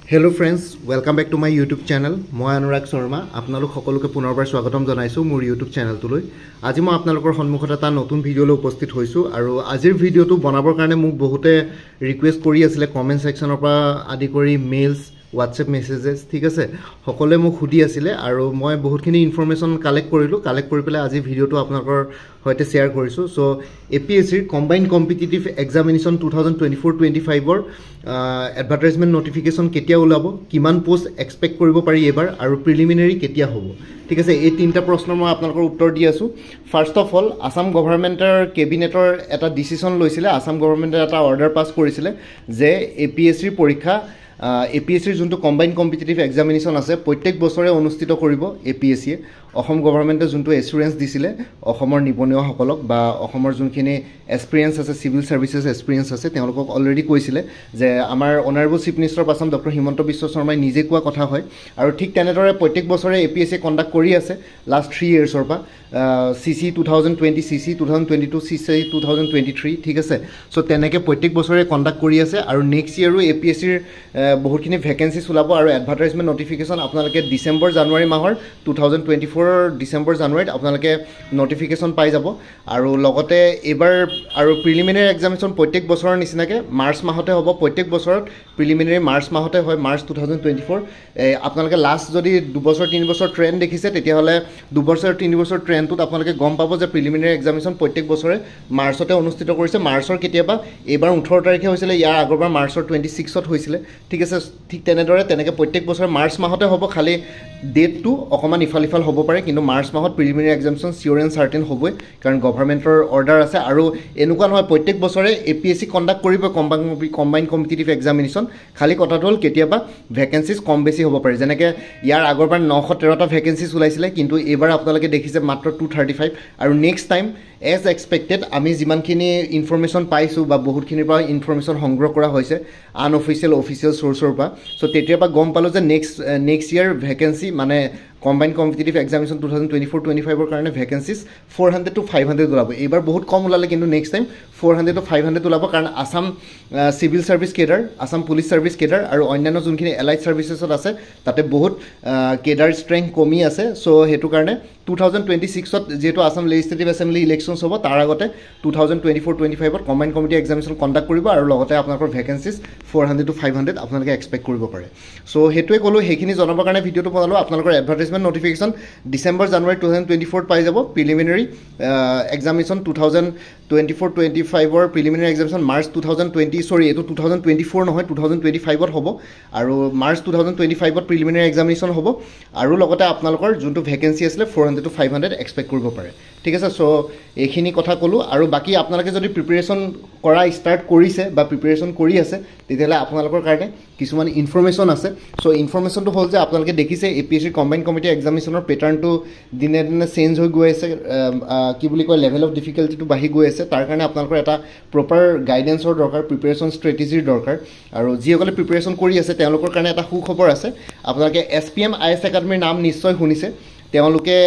Hello friends, welcome back to my YouTube channel. মই অনুৰাগ শৰ্মা আপোনালোক সকলোকে পুনৰবাৰ স্বাগতম জনাইছো মোৰ YouTube চেনেলটোলৈ। আজি মই আপোনালোকৰ সন্মুখত এটা নতুন ভিডিঅলৈ উপস্থিত হৈছো আৰু আজিৰ ভিডিঅটো বনাবৰ কাৰণে মোক বহুতে ৰিকুৱেষ্ট কৰি আছিল কমেন্ট সেকশনৰ পৰা আদি কৰি মেইলছ WhatsApp messages ঠিক আছে সকলে মোক খুদি আছিল আৰু মই বহুতখিনি ইনফৰমেশন কালেক্ট কৰি পেলাই আজি ভিডিঅটো আপোনালোকৰ হৈতে শেয়াৰ কৰিছো so APSC combined competitive examination 2024-25 ৰ এডভাৰটাইজমেন্ট নোটিফিকেশন কেতিয়া ওলাব কিমান পোষ্ট এক্সপেক্ট কৰিব পাৰি এবাৰ আৰু প্ৰিলিমিনাৰী কেতিয়া হ'ব ঠিক আছে এই তিনটা প্ৰশ্নৰ মই আপোনালোকৰ উত্তৰ দি আছো ফাৰ্স্ট অফ অল আসাম গভৰ্ণমেন্টৰ কেবিনেটৰ এটা ডিসিশন লৈছিলে আসাম গভৰ্ণমেন্টে এটা অৰ্ডাৰ পাস কৰিছিলে যে APSC পৰীক্ষা APSC যোনটো কম্বাইন্ড কম্পিটিটিভ এক্সামিনেশন আছে প্ৰত্যেক বছৰে অনুষ্ঠিত কৰিব APSC অসম গভৰ্ণমেন্টে যোনটো এসুৰেন্স দিছিলে অসমৰ নিবনুৱাসকলক বা অসমৰ যোনখিনি এক্সপেৰিয়েন্স আছে সিভিল সাৰ্ভিসেস এক্সপেৰিয়েন্স আছে তেওঁলোকক অলৰেডি কৈছিলে যে আমাৰ অনাৰেবল চিফ মিনিষ্টাৰ পাছাম ডক্টৰ হিমন্ত বিশ্ব শৰ্মাই নিজে কোৱা কথা হয় আৰু ঠিক তেনেদৰে প্ৰত্যেক বছৰে APSC কণ্ডাক্ট কৰি আছে লাষ্ট 3 ইয়াৰ্ছৰ পৰা CC 2020 CC 2022 CC 2023 ঠিক আছে সো তেনেকে প্ৰত্যেক বছৰে কণ্ডাক্ট কৰি আছে আৰু নেক্সট ইয়াৰো APSC ৰ বহুতখিনি ভ্যাকেন্সি ওলাব আৰু এডভাৰটাইজমেন্ট নোটিফিকেশন আপোনালোকে ডিসেম্বৰ জানুৱাৰী মাহৰ 2024 ডিসেম্বৰ জানুৱাৰীত আপোনালোকে নোটিফিকেশন পাই যাব আৰু লগতে এবাৰ আৰু প্ৰিলিমিনাৰী এক্সামিনেশন প্ৰত্যেক বছৰৰ নিচিনাকে মাৰ্চ মাহতে হ'ব প্ৰত্যেক বছৰত প্ৰিলিমিনাৰী মাৰ্চ মাহতে হয় মাৰ্চ 2024 আপোনালোকে লাষ্ট যদি 2 বছৰ 3 বছৰ ট্ৰেন্ড দেখিছে তেতিয়া হলে 2 বছৰ 3 বছৰ ট্ৰেন্ডটোত আপোনালোকে গম পাব যে প্ৰিলিমিনাৰী এক্সামিনেশন প্ৰত্যেক বছৰে মাৰ্চতে অনুষ্ঠিত কৰিছে মাৰ্চৰ কেতিয়াবা এবাৰ 18 তাৰিখে হৈছিল ইয়াৰ আগৰবাৰ মাৰ্চৰ 26ত হৈছিল ঠিক আছে ঠিক তেনেদৰে তেনেকে প্ৰত্যেক বছৰ মাৰ্চ মাহতে হ'ব খালি ডেটটো অকমান ইফাল হ'ব পাৰে কিন্তু মাৰ্চ মাহত প্ৰিলিমিনাৰী এক্সামিনেশন সিওৰ এণ্ড সাৰ্টেন হ'বই কাৰণ গভৰ্ণমেন্টৰ অৰ্ডাৰ আছে আৰু এনেকুৱা নহয় প্ৰত্যেক বছৰে APSC কণ্ডাক্ট কৰিব কম্বাইন্ড কম্পিটিটিভ এক্সামিনেশন খালি কথাটো হ'ল কেতিয়াবা ভ্যাকেন্সিজ কম বেছি হ'ব পাৰে যেনেকৈ ইয়াৰ আগৰবাৰ 913টা ভ্যাকেন্সিজ ওলাইছিলে কিন্তু এবাৰ আপোনালোকে দেখিছে মাত্ৰ 235 আৰু নেক্সট টাইম এজ এক্সপেক্টেড আমি যিমানখিনি ইনফৰমেশন পাইছো বা বহুতখিনিৰ পৰা ইনফৰমেশন সংগ্ৰহ কৰা হৈছে আনঅফিচিয়েল অফিচিয়েল সোৰ্সৰ পৰা সো তেতিয়াৰ পৰা গম পালো যে নেক্সট ইয়াৰ ভ্যাকেন্সি মানে কম্বাইন্ড কম্পিটিটিভ এক্সামিনেশন 2024-25 ৰ কাৰণে ভ্যাকেন্সিজ 400 to 500 ওলাব এবাৰ বহুত কম ওলালে কিন্তু নেক্সট টাইম 400 to 500 ওলাব কাৰণ Assam civil service cadre Assam police service cadre আৰু অন্যান্য যোনখিনি এলাইড সাৰ্ভিসেছত আছে তাতে বহুত কেডাৰ ষ্ট্ৰেংথ কমি আছে সো হেতু কাৰণে 2026ত যেটো আসাম লেজিসলেটিভ এছেম্বলি ইলেকশনছ হ'ব তাৰ আগতে 2024-25 ত কম্বাইন্ড কমিটি এক্সামিনেশন কণ্ডাক্ট কৰিব আৰু লগতে আপোনালোকৰ ভ্যাকেন্সিজ 400 to 500 আপোনালোকে এক্সপেক্ট কৰিব পাৰে সো হেতুৱে কলো হেখিনি জনাবৰ কাৰণে ভিডিঅটো বনালো আপোনালোকৰ এডভাৰটাইজমেন্ট নোটিফিকেশন ডিসেম্বৰ জানুৱাৰী 2024 পাই যাব প্ৰিলিমিনাৰী এক্সামিনেশন 2024-25 ৰ প্ৰিলিমিনাৰী এক্সামিনেশন মাৰ্চ 2020 সৰি এটো 2024 নহয় 2025 ত হ'ব আৰু মাৰ্চ 2025 ত প্ৰিলিমিনাৰী এক্সামিনেশন হ'ব আৰু লগতে আপোনালোকৰ যোনটো ভ্যাকেন্সি আছিল 400 to 500 এক্সপেক্ট কৰিব পাৰে ঠিক আছে সো এইখিনি কথা কলো আৰু বাকি আপোনালোকে যদি প্ৰিপাৰেচন কৰা ষ্টাৰ্ট কৰিছে বা প্ৰিপাৰেচন কৰি আছে তেতিয়ালে আপোনালোকৰ কাৰণে কিছুমান ইনফৰমেশন আছে সো ইনফৰমেশনটো হ'ল যে আপোনালোকে দেখিছে APSC কম্বাইন্ড কমিটি এক্সামিনেশনৰ প্যাটাৰ্নটো দিনে দিনে চেঞ্জ হৈ গৈ আছে কি বুলি কয় লেভেল অফ ডিফিকাল্টিটো বাঢ়ি গৈ আছে তাৰ কাৰণে আপোনালোকৰ এটা প্ৰপাৰ গাইডেন্সৰ দৰকাৰ প্ৰিপাৰেচন ষ্ট্ৰেটেজিৰ দৰকাৰ আৰু যিসকলে প্ৰিপাৰেচন কৰি আছে তেওঁলোকৰ কাৰণে এটা সুখবৰ আছে আপোনালোকে SPM IS একাডেমীৰ নাম নিশ্চয় শুনিছে তেওঁলোকে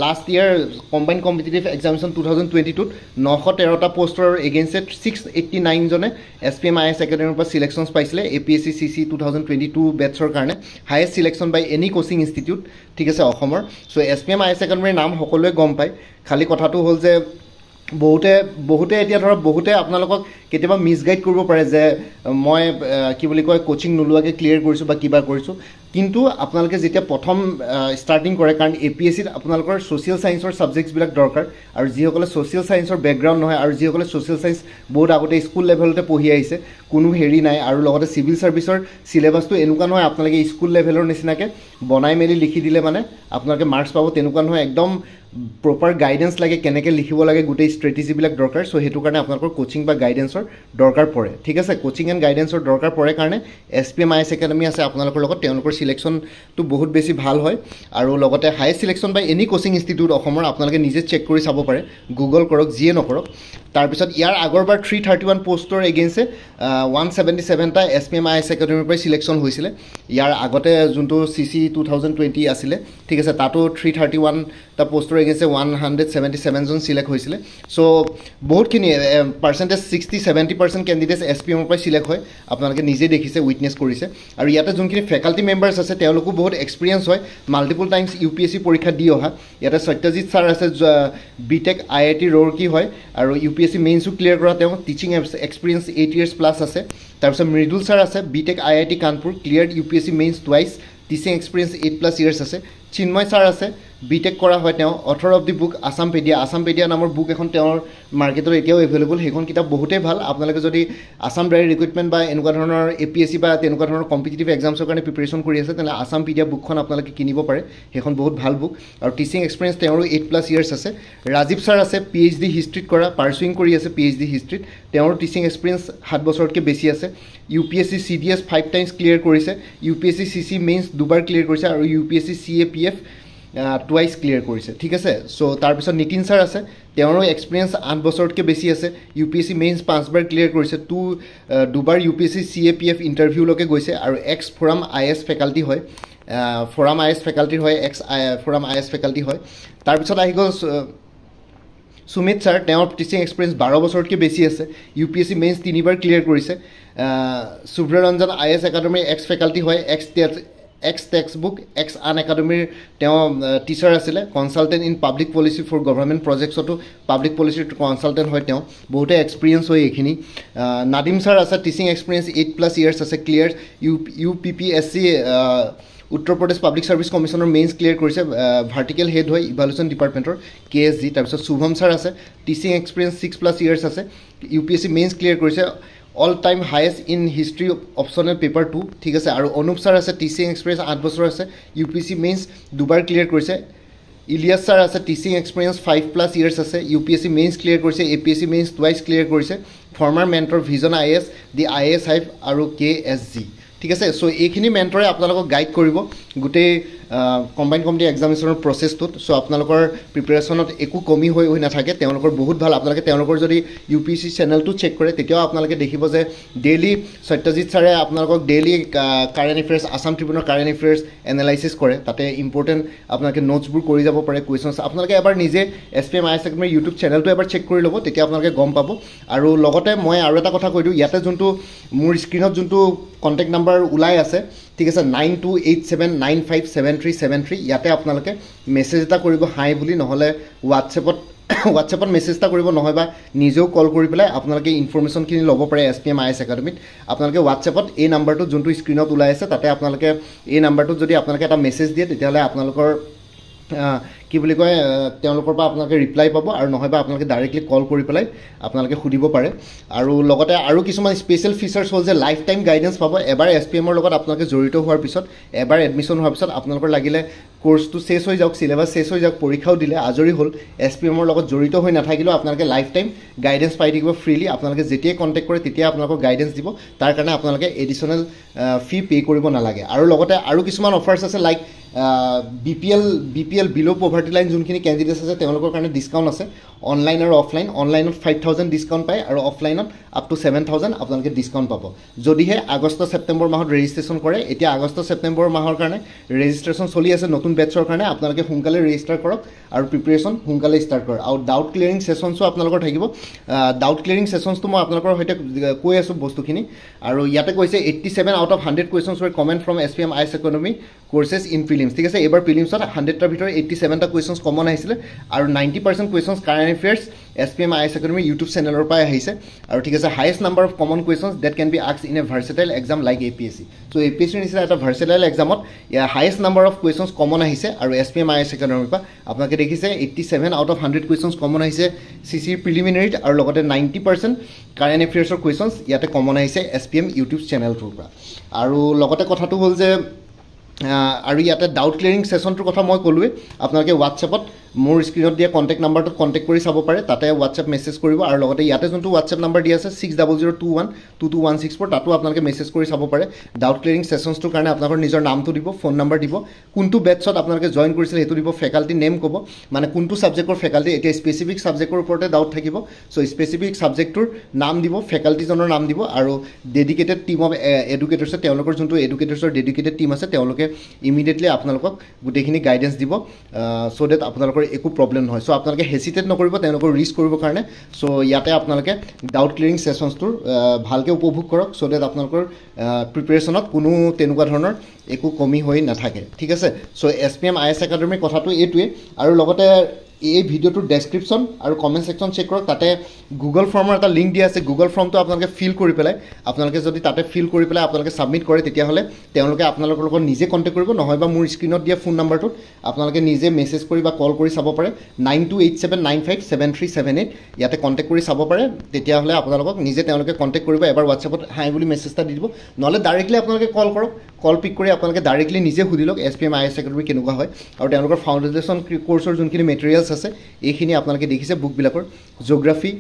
last year combined competitive examination 2022 ত 913টা পোষ্টৰ এগেইনষ্ট 689 জনে SPM IS একাডেমীৰ পৰা সিলেকশনছ পাইছিলে APSC CC 2022 বেটছৰ কাৰণে হাইয়েষ্ট সিলেকশন বাই এনি কোচিং ইনষ্টিটিউট ঠিক আছে অসমৰ সো SPM IS একাডেমীৰ নাম সকলোৱে গম পায় খালি কথাটো হ'ল যে বহুতে এতিয়া ধৰক বহুতে আপোনালোকক কেতিয়াবা মিসগাইড কৰিব পাৰে যে মই কি বুলি কয় কোচিং নলুৱাকে ক্লিয়াৰ কৰিছো বা কিবা কৰিছো কিন্তু আপোনালোকে যেতিয়া প্ৰথম ষ্টাৰ্টিং কৰে কাৰণ APSC ত আপোনালোকৰ সোশ্যাল সায়েন্সৰ সাবজেক্টছ বিলাক দৰকাৰ আৰু যিসকলে সোশ্যাল সায়েন্সৰ ব্যাকগ্ৰাউণ্ড নহয় আৰু যিসকলে সোশ্যাল সায়েন্স বহুত আগতে স্কুল লেভেলতে পঢ়ি আহিছে কোনো হেৰি নাই আৰু লগতে সিভিল সাৰ্ভিসৰ সিলেবাসটো এনেকুৱা নহয় আপোনালোকে স্কুল লেভেলৰ নিচিনাকে বনাই মেলি লিখি দিলে মানে আপোনালোকে মাৰ্কস পাব তেনেকুৱা নহয় একদম প্ৰপাৰ গাইডেন্স লাগে কেনেকৈ লিখিব লাগে গোটেই ষ্ট্ৰেটেজি বিলাক দৰকাৰ সো হেতু কাৰণে আপোনালোকৰ কোচিং বা গাইডেন্সৰ দৰকাৰ পৰে ঠিক আছে কোচিং এণ্ড গাইডেন্সৰ দৰকাৰ পৰে কাৰণে SPM IS একাডেমী আছে আপোনালোকৰ লগত তেওঁলোকৰ সিলেকশন তো বহুত বেছি ভাল হয় আৰু লগতে হাইয়েষ্ট সিলেকশন বাই এনি কোচিং ইনষ্টিটিউট অসমৰ আপোনালোকে নিজে চেক কৰি চাব পাৰে গুগল কৰক যিয়ে নকৰক তাৰ পিছত ইয়াৰ আগৰবাৰ 331 পোষ্টৰ এগেইনষ্টে 177টা SPM IS একাডেমীৰ পৰা সিলেকশন হৈছিল ইয়াৰ আগতে যোনটো CC 2020 আছিল ঠিক আছে তাতো 331টা পোষ্টৰ এগেইনষ্ট 177 জন সিলেক্ট হৈছিলে সো বহুতখিনি পাৰ্চেন্টেজ 60-70% কেণ্ডিডেটছ SPM পৰা সিলেক্ট হয় আপোনালোকে নিজে দেখিছে উইটনেছ কৰিছে আৰু ইয়াতে যোনখিনি ফেকাল্টি মেম্বাৰ্ছ আছে তেওঁলোকো বহুত এক্সপিৰিয়েন্স হয় মাল্টিপল টাইমছ UPSC পৰীক্ষা দি অহা ইয়াতে সত্যজিৎ ছাৰ আছে বিটেক IIT ৰুৰকি হয় আৰু UPSC মেইনছো ক্লিয়াৰ কৰা তেওঁ টিচিং এক্সপিৰিয়েন্স 8 years প্লাস আছে তাৰপিছত মৃদুল ছাৰ আছে BTech IIT Kanpur cleared UPSC mains twice teaching experience 8+ years আছে চিন্ময় ছাৰ আছে বিটেক কৰা হয় তেওঁ অথৰ অফ দি বুক আসামপেডিয়া নামৰ বুক এখন তেওঁৰ মাৰ্কেটত এতিয়াও এভেইলেবল সেইখন কিতাপ বহুতেই ভাল আপোনালোকে যদি আসাম ডাইৰেক্ট ৰিক্ৰুটমেণ্ট বা এনেকুৱা ধৰণৰ APSC বা তেনেকুৱা ধৰণৰ কম্পিটিটিভ এক্সামছৰ কাৰণে প্ৰিপাৰেশ্যন কৰি আছে তেনে আসামপেডিয়া বুকখন আপোনালোকে কিনিব পাৰে সেইখন বহুত ভাল বুক আৰু টিচিং এক্সপিৰিয়েন্স তেওঁৰো 8+ years আছে ৰাজীৱ ছাৰ আছে PhD হিষ্ট্ৰীত কৰা পাৰ্চুইং কৰি আছে PhD হিষ্ট্ৰীত তেওঁৰ টিচিং এক্সপিৰিয়েন্স 7 বছৰতকৈ বেছি আছে UPSC CDS 5 times ক্লিয়াৰ কৰিছে UPSC CC মেইনছ দুবাৰ ক্লিয়াৰ কৰিছে আৰু UPSC CAPF টুৱাইছ ক্লিয়াৰ কৰিছে ঠিক আছে সো তাৰপিছত নিতিন ছাৰ আছে তেওঁৰো এক্সপিৰিয়েন্স 8 বছৰতকৈ বেছি আছে UPSC মেইনছ 5 বাৰ ক্লিয়াৰ কৰিছে দুবাৰ UPSC CAPF ইণ্টাৰভিউলৈকে গৈছে আৰু এক্স ফৰাম IS ফেকাল্টি হয় ফৰাম IS ফেকাল্টি হয় ফৰাম IS ফেকাল্টি হয় তাৰপিছত আহি গ'ল সুমিত ছাৰ তেওঁৰ টিচিং এক্সপিৰিয়েন্স 12 বছৰতকৈ বেছি আছে UPSC মেইনছ 3 বাৰ ক্লিয়াৰ কৰিছে সুব্ৰৰঞ্জন IS একাডেমীৰ এক্স ফেকাল্টি হয় এক্স টেক্সটবুক এক্স আন একাডেমীৰ তেওঁ টিচাৰ আছিলে consultant in public policy for government প্ৰজেক্টছতো পাব্লিক পলিচিৰ কনসালটেন্ট হয় তেওঁ বহুতে এক্সপিৰিয়েন্স হয় এইখিনি নাদিম ছাৰ আছে টিচিং এক্সপিৰিয়েন্স 8+ years আছে clear UPPSC Uttar Pradesh public service কমিশনৰ মেইনছ ক্লিয়াৰ কৰিছে ভাৰ্টিকেল হেড হয় ইভালুয়েশ্যন ডিপাৰ্টমেণ্টৰ KSG তাৰপিছত শুভম ছাৰ আছে টিচিং এক্সপিৰিয়েন্স 6+ years আছে UPSC মেইনছ ক্লিয়াৰ কৰিছে all time highest in history optional paper 2 ঠিক আছে আৰু অনুপ ছাৰ আছে টিচিং এক্সপিৰিয়েন্স 8 বছৰ আছে UPSC মেইনছ দুবাৰ ক্লিয়াৰ কৰিছে ইলিয়াছ ছাৰ আছে টিচিং এক্সপিৰিয়েন্স 5+ years আছে UPSC মেইনছ ক্লিয়াৰ কৰিছে APSC মেইনছ টুৱাইছ ক্লিয়াৰ কৰিছে former mentor vision IS the IS hive আৰু KSG ঠিক আছে সো এইখিনি মেণ্টৰে আপোনালোকক গাইড কৰিব গোটেই কম্বাইন কম্পিটিটিভ এক্সামিনেশ্যনৰ প্ৰচেছটোত সো আপোনালোকৰ প্ৰিপাৰেশ্যনত একো কমি হৈ নাথাকে তেওঁলোকৰ বহুত ভাল আপোনালোকে তেওঁলোকৰ যদি UPSC চেনেলটো চেক কৰে তেতিয়াও আপোনালোকে দেখিব যে ডেইলি সত্যজিৎ ছাৰে আপোনালোকক ডেইলি কাৰেণ্ট এফেয়াৰ্ছ আসাম ট্ৰিবিউনৰ কাৰেণ্ট এফেয়াৰ্ছ এনালাইচিছ কৰে তাতে ইম্পৰ্টেণ্ট আপোনালোকে নোটছবোৰ কৰি যাব পাৰে কুৱেশ্যনছ আপোনালোকে এবাৰ নিজে SPM IS একাডেমীৰ ইউটিউব চেনেলটো এবাৰ চেক কৰি ল'ব তেতিয়া আপোনালোকে গম পাব আৰু লগতে মই আৰু এটা কথা কৈ দিওঁ ইয়াতে যোনটো মোৰ স্ক্ৰীনত যোনটো কণ্টেক্ট নাম্বাৰ ওলাই আছে ঠিক আছে 9287957373 ইয়াতে আপোনালোকে মেছেজ এটা কৰিব হাই বুলি নহলে হোৱাটছএপত মেছেজ এটা কৰিব নহয় বা নিজেও কল কৰি পেলাই আপোনালোকে ইনফৰমেশ্যনখিনি ল'ব পাৰে SPM IS একাডেমীত আপোনালোকে হোৱাটছএপত এই নাম্বাৰটো যোনটো স্ক্ৰীনত ওলাই আছে তাতে আপোনালোকে এই নাম্বাৰটোত যদি আপোনালোকে এটা মেছেজ দিয়ে তেতিয়াহ'লে আপোনালোকৰ কি বুলি কয় তেওঁলোকৰ পৰা আপোনালোকে ৰিপ্লাই পাব আৰু নহয়বা আপোনালোকে ডাইৰেক্টলি কল কৰি পেলাই আপোনালোকে সুধিব পাৰে আৰু লগতে আৰু কিছুমান স্পেচিয়েল ফিচাৰ্ছ হ'ল যে লাইফ টাইম গাইডেন্স পাব এবাৰ SPMৰ লগত আপোনালোকে জড়িত হোৱাৰ পিছত এবাৰ এডমিশ্যন হোৱাৰ পিছত আপোনালোকৰ লাগিলে কোৰ্সটো শেষ হৈ যাওক সিলেবাস শেষ হৈ যাওক পৰীক্ষাও দিলে আজৰি হ'ল SPMৰ লগত জড়িত হৈ নাথাকিলেও আপোনালোকে লাইফ টাইম গাইডেন্স পাই থাকিব ফ্ৰীলি আপোনালোকে যেতিয়াই কণ্টেক্ট কৰে তেতিয়া আপোনালোকক গাইডেন্স দিব তাৰ কাৰণে আপোনালোকে এডিশ্যনেল ফি পে কৰিব নালাগে আৰু লগতে আৰু কিছুমান অফাৰ্ছ আছে লাইক BPL বিলো পভাৰ্টি লাইন যোনখিনি কেণ্ডিডেটছ আছে তেওঁলোকৰ কাৰণে ডিছকাউণ্ট আছে অনলাইন আৰু অফলাইন অনলাইনত 5000 ডিছকাউণ্ট পায় আৰু অফলাইনত আপ টু 7000 আপোনালোকে ডিছকাউণ্ট পাব যদিহে আগষ্ট ছেপ্টেম্বৰ মাহত ৰেজিষ্ট্ৰেশ্যন কৰে এতিয়া আগষ্ট ছেপ্টেম্বৰ মাহৰ কাৰণে ৰেজিষ্ট্ৰেশ্যন চলি আছে নতুন বেটছৰ কাৰণে আপোনালোকে সোনকালে ৰেজিষ্টাৰ কৰক আৰু প্ৰিপাৰেশ্যন সোনকালে ষ্টাৰ্ট কৰক আৰু ডাউট ক্লিয়াৰিং ছেশ্যনছো আপোনালোকৰ থাকিব ডাউট ক্লিয়াৰিং ছেশ্যনছটো মই আপোনালোকৰ সৈতে কৈ আছোঁ বস্তুখিনি আৰু ইয়াতে কৈছে 87 out of 100 questions were common from SPM IS economy courses in prelims ঠিক আছে এবাৰ প্ৰিলিমছত 100টাৰ ভিতৰত 87টা কুৱেশ্যনছ কমন আহিছিলে আৰু 90% questions current affairs SPM IS economy YouTube চেনেলৰ পৰা আহিছে আৰু ঠিক আছে highest number of common questions that can be asked in a versatile exam like APSC so APSC নিচিনা এটা ভাৰ্চেটাইল এক্সামত highest number of questions common আহিছে আৰু SPM IS economy পৰা আপোনালোকে দেখিছে 87 out of 100 কুৱেশ্যনছ কমন আহিছে CC প্ৰিলিমিনাৰীত আৰু লগতে 90% কাৰেণ্ট এফেয়াৰ্ছৰ কুৱেশ্যনছ ইয়াতে কমন আহিছে SPM ইউটিউব চেনেলটোৰ পৰা আৰু লগতে কথাটো হ'ল যে আৰু ইয়াতে ডাউট ক্লিয়াৰিং ছেশ্যনটোৰ কথা মই ক'লোৱে আপোনালোকে হোৱাটছএপত মোৰ স্ক্ৰীনত দিয়া কণ্টেক্ট নাম্বাৰটোত কণ্টেক্ট কৰি চাব পাৰে তাতে হোৱাটছএপ মেছেজ কৰিব আৰু লগতে ইয়াতে যোনটো হোৱাটছএপ নাম্বাৰ দিয়া আছে 6002122164 তাতো আপোনালোকে মেছেজ কৰি চাব পাৰে ডাউট ক্লিয়াৰিং ছেশ্যনছটোৰ কাৰণে আপোনালোকৰ নিজৰ নামটো দিব ফোন নাম্বাৰ দিব কোনটো বেটছত আপোনালোকে জইন কৰিছিল সেইটো দিব ফেকাল্টি নেম ক'ব মানে কোনটো ছাবজেক্টৰ ফেকাল্টি এতিয়া স্পেচিফিক ছাবজেক্টৰ ওপৰতে ডাউট থাকিব চ' স্পেচিফিক ছাবজেক্টটোৰ নাম দিব ফেকাল্টিজনৰ নাম দিব আৰু ডেডিকেটেড টিম অফ এডুকেটৰ্ছে তেওঁলোকৰ যোনটো এডুকেটৰ্ছৰ ডেডিকেটেড টিম আছে তেওঁলোকে ইমিডিয়েটলি আপোনালোকক গোটেইখিনি গাইডেন্স দিব চ' ডেট আপোনালোকৰ আপোনালোকৰ একো প্ৰব্লেম নহয় সো আপোনালোকে হেচিটেট নকৰিব তেওঁলোকৰ ৰিস্ক কৰিবৰ কাৰণে সো ইয়াতে আপোনালোকে ডাউট ক্লিয়াৰিং সেশনছটোৰ ভালকৈ উপভোগ কৰক সো দ্যাট আপোনালোকৰ প্ৰিপাৰেশ্যনত কোনো তেনেকুৱা ধৰণৰ একো কমি হৈ নাথাকে ঠিক আছে সো SPM IS একাডেমিৰ কথাটো এইটোৱে আৰু লগতে এই ভিডিওটোৰ ডেসক্ৰিপশন আৰু কমেন্ট সেকশন চেক কৰক তাতে গুগল ফৰ্মৰ এটা লিংক দিয়া আছে গুগল ফৰ্মটো আপোনালোকে ফিল কৰি পেলাই আপোনালোকে যদি তাতে ফিল কৰি পেলাই আপোনালোকে সাবমিট কৰে তেতিয়া হলে তেওঁলোকে আপোনালোকৰ লগত নিজে কন্টাক্ট কৰিব নহয়বা মোৰ স্ক্ৰিনত দিয়া ফোন নাম্বাৰটোত আপোনালোকে নিজে মেছেজ কৰি বা কল কৰি চাব পাৰে 9287957378 ইয়াতে কন্টাক্ট কৰি চাব পাৰে তেতিয়া হলে আপোনালোকক নিজে তেওঁলোকে কন্টাক্ট কৰিব এবাৰ WhatsAppত হাই বুলি মেছেজটা দি দিব নহলে ডাইৰেক্টলি আপোনালোকে কল কৰক কল পিক কৰি আপোনালোকে ডাইৰেক্টলি নিজে সুধি লওক SPM IS একাডেমি কেনেকুৱা হয় আৰু তেওঁলোকৰ ফাউণ্ডেশ্যন কোৰ্ছৰ যোনখিনি মেটেৰিয়েলছ আছে এইখিনি আপোনালোকে দেখিছে বুকবিলাকৰ জিওগ্ৰাফি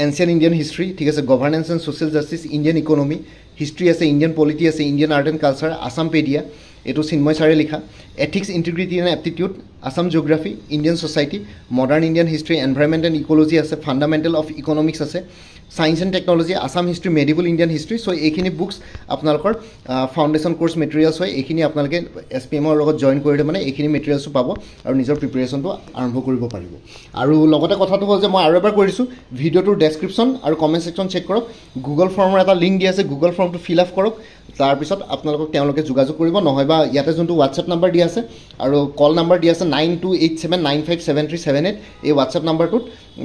এনচিয়েন্ট ইণ্ডিয়ান হিষ্ট্ৰী ঠিক আছে governance and social justice Indian economy history আছে ইণ্ডিয়ান পলিটি আছে ইণ্ডিয়ান আৰ্ট এণ্ড কালচাৰ আসামপেডিয়া এটো চিন্ময় ছাৰে লিখা ethics integrity and aptitude Assam geography Indian society modern Indian history environment and ecology আছে ফাণ্ডামেণ্টেল অফ ইকনমিক্স আছে science and technology Assam history medieval Indian history so এইখিনি books আপোনালোকৰ foundation course materials হয় এইখিনি আপোনালোকে SPMৰ লগত জইন কৰিলে মানে এইখিনি মেটেৰিয়েলছো পাব আৰু নিজৰ প্ৰিপাৰেশ্যনটো আৰম্ভ কৰিব পাৰিব আৰু লগতে কথাটো হ'ল যে মই আৰু এবাৰ কৈ দিছোঁ ভিডিঅ'টোৰ ডেছক্ৰিপশ্যন আৰু কমেণ্ট ছেকশ্যন চেক কৰক গুগল ফৰ্মৰ এটা লিংক দিয়া আছে গুগল ফৰ্মটো ফিল আপ কৰক তাৰপিছত আপোনালোকক তেওঁলোকে যোগাযোগ কৰিব নহয়বা ইয়াতে যোনটো WhatsApp নাম্বাৰ দিয়া আছে আৰু কল নাম্বাৰ দিয়া আছে 9287957378 এই WhatsApp নাম্বাৰটোত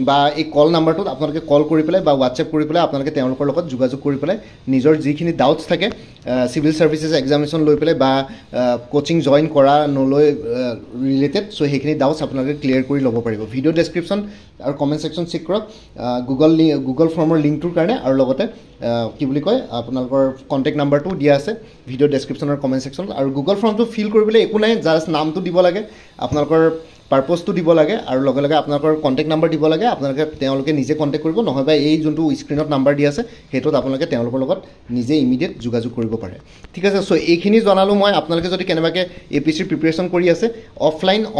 বা এই কল নাম্বাৰটোত আপোনালোকে কল কৰি পেলাই বা WhatsApp কৰি পেলাই আপোনালোকে তেওঁলোকৰ লগত যোগাযোগ কৰি পেলাই নিজৰ যিখিনি ডাউটছ থাকে সিভিল সাৰ্ভিসেছ এক্সামিনেশ্যন লৈ পেলাই বা কোচিং জইন কৰা নলৈ ৰিলেটেড সো সেইখিনি ডাউটছ আপোনালোকে ক্লিয়াৰ কৰি ল'ব পাৰিব ভিডিঅ' ডেছক্ৰিপশ্যন আৰু কমেণ্ট ছেকশ্যন চেক কৰক গুগল ফৰ্মৰ লিংকটোৰ কাৰণে আৰু লগতে কি বুলি কয় আপোনালোকৰ কণ্টেক্ট নাম্বাৰটো দিয়া আছে ভিডিঅ' ডেছক্ৰিপশ্যন আৰু কমেণ্ট ছেকশ্যন আৰু গুগল ফৰ্মটো ফিল কৰিবলৈ একো নাই জাষ্ট নামটো দিব লাগে আপোনালোকৰ পাৰপজটো দিব লাগে আৰু লগে লগে আপোনালোকৰ কণ্টেক্ট নাম্বাৰ দিব লাগে তেওঁলোকে নিজে কণ্টেক্ট কৰিব নহয়বা এই যোনটো স্ক্ৰিনত নাম্বাৰ দিয়া আছে সেইটোত আপোনালোকে তেওঁলোকৰ লগত নিজে ইমিডিয়েট যোগাযোগ কৰিব পাৰে ঠিক আছে সো এইখিনি জনালোঁ মই আপোনালোকে যদি কেনেবাকৈ APSC প্ৰিপাৰেশ্যন কৰি আছে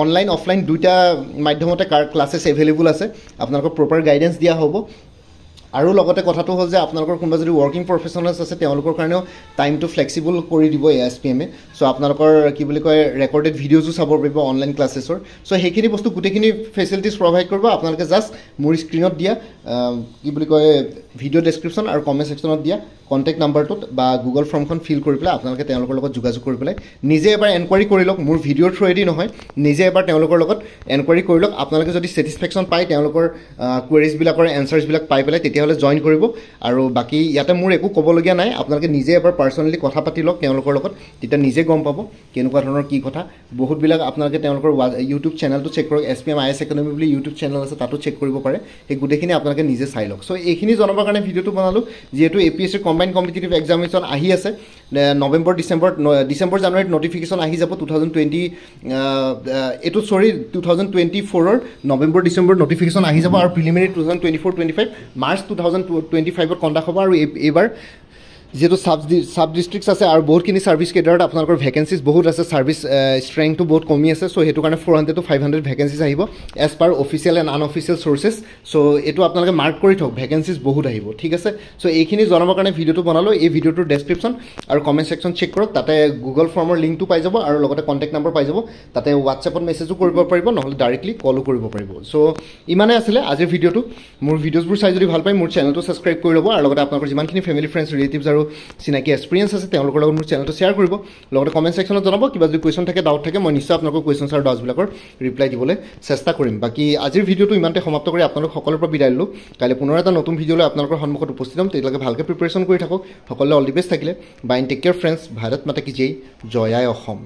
অনলাইন অফলাইন দুইটা মাধ্যমতে ক্লাছেছ এভেইলেবল আছে আপোনালোকৰ প্ৰপাৰ গাইডেন্স দিয়া হ'ব আৰু লগতে কথাটো হ'ল যে আপোনালোকৰ কোনোবা যদি ৱৰ্কিং প্ৰফেশ্যনেলছ আছে তেওঁলোকৰ কাৰণেও টাইমটো ফ্লেক্সিবল কৰি দিব SPMে সো আপোনালোকৰ কি বুলি কয় ৰেকৰ্ডেড ভিডিঅ'জো চাব পাৰিব অনলাইন ক্লাছেছৰ সো সেইখিনি বস্তু গোটেইখিনি ফেচিলিটিজ প্ৰভাইড কৰিব আপোনালোকে জাষ্ট মোৰ স্ক্ৰিনত দিয়া কি বুলি কয় ভিডিঅ' ডেছক্ৰিপশ্যন আৰু কমেণ্ট ছেকশ্যনত দিয়া কণ্টেক্ট নাম্বাৰটোত বা গুগল ফৰ্মখন ফিল কৰি পেলাই আপোনালোকে তেওঁলোকৰ লগত যোগাযোগ কৰি পেলাই নিজে এবাৰ এনকুৱাৰী কৰি লওক মোৰ ভিডিঅ'ৰ থ্ৰুৱেদি নহয় নিজে এবাৰ তেওঁলোকৰ লগত এনকুৱাৰী কৰি লওক আপোনালোকে যদি ছেটিছফেকশ্যন পায় তেওঁলোকৰ কুৱেৰিজবিলাকৰ এনচাৰ্ছবিলাক পাই পেলাই তেতিয়াহ'লে জইন কৰিব আৰু বাকী ইয়াতে মোৰ একো ক'বলগীয়া নাই আপোনালোকে নিজে এবাৰ পাৰ্চনেলি কথা পাতি লওক তেওঁলোকৰ লগত তেতিয়া নিজে গম পাব কেনেকুৱা ধৰণৰ কি কথা বহুতবিলাক আপোনালোকে তেওঁলোকৰ ইউটিউব চেনেলটো চেক কৰক SPM IS একাডেমি বুলি ইউটিউব চেনেল আছে তাতো চেক কৰিব পাৰে সেই গোটেইখিনি আপোনালোকে নিজে চাই লওক সো এইখিনি জনাবৰ কাৰণে ভিডিঅ'টো বনালোঁ যিহেতু APSC কম্বাইন কম্পিটিটিভ এক্সামিনেশ্যন আহি আছে নৱেম্বৰ ডিচেম্বৰ জানুৱাৰীত নটিফিকেশ্যন আহি যাব 2024 নৱেম্বৰ ডিচেম্বৰ নটিফিকেশ্যন আহি যাব আৰু প্ৰিলিমিনাৰী 2024-25 মাৰ্চ 2025ত কণ্ডাক্ট হ'ব আৰু এইবাৰ যেহেতু সাব ডিস্ট্ৰিক্টস আছে আৰু বহুতখিনি সাৰ্ভিস কেডাৰত আপোনালোকৰ ভ্যাকেন্সিজ বহুত আছে সাৰ্ভিস স্ট্ৰেংথটো বহুত কমি আছে সো হেতু কাৰণে 400 to 500 ভ্যাকেন্সিজ আহিব as per official and unofficial sources so এটো আপোনালোকে মাৰ্ক কৰি থক ভ্যাকেন্সিজ বহুত আহিব ঠিক আছে সো এইখিনি জনাবৰ কাৰণে ভিডিঅ'টো বনালোঁ এই ভিডিঅ'টোৰ ডেছক্ৰিপশ্যন আৰু কমেণ্ট ছেকশ্যন চেক কৰক তাতে গুগল ফৰ্মৰ লিংকটো পাই যাব আৰু লগতে কণ্টেক্ট নাম্বাৰ পাই যাব তাতে WhatsAppত মেছেজো কৰিব পাৰিব নহলে ডাইৰেক্টলি কলো কৰিব পাৰিব সো ইমানে আছিল আজিৰ ভিডিঅ'টো মোৰ ভিডিঅ'ছবোৰ চাই যদি ভাল পায় মোৰ চেনেলটো সাবস্ক্ৰাইব কৰি ল'ব আৰু লগতে আপোনালোকৰ যিমানখিনি ফেমিলি ফ্ৰেণ্ডছ ৰিলেটিভছ আৰু চিনাকি এক্সপিৰিয়েন্স আছে তেওঁলোকৰ লগত মোৰ চেনেলটো শ্বেয়াৰ কৰিব লগতে কমেণ্ট ছেকশ্যনত জনাব কিবা যদি কুৱেশ্যন থাকে ডাউট থাকে মই নিশ্চয় আপোনালোকৰ কুৱেশ্যনছ আৰু ডাউটছবিলাকৰ ৰিপ্লাই দিবলৈ চেষ্টা কৰিম বাকি আজিৰ ভিডিঅ'টো ইমানতে সমাপ্ত কৰি আপোনালোক সকলোৰ পৰা বিদায় ললোঁ কাইলৈ পুনৰ এটা নতুন ভিডিঅ'লৈ আপোনালোকৰ সন্মুখত উপস্থিত হ'ম তেতিয়ালৈকে ভালকৈ প্ৰিপাৰেশ্যন কৰি থাকক সকলোৱে অল দি বেষ্ট থাকিলে bye take care friends Bharat মাতা কি জয় জয় আই অসম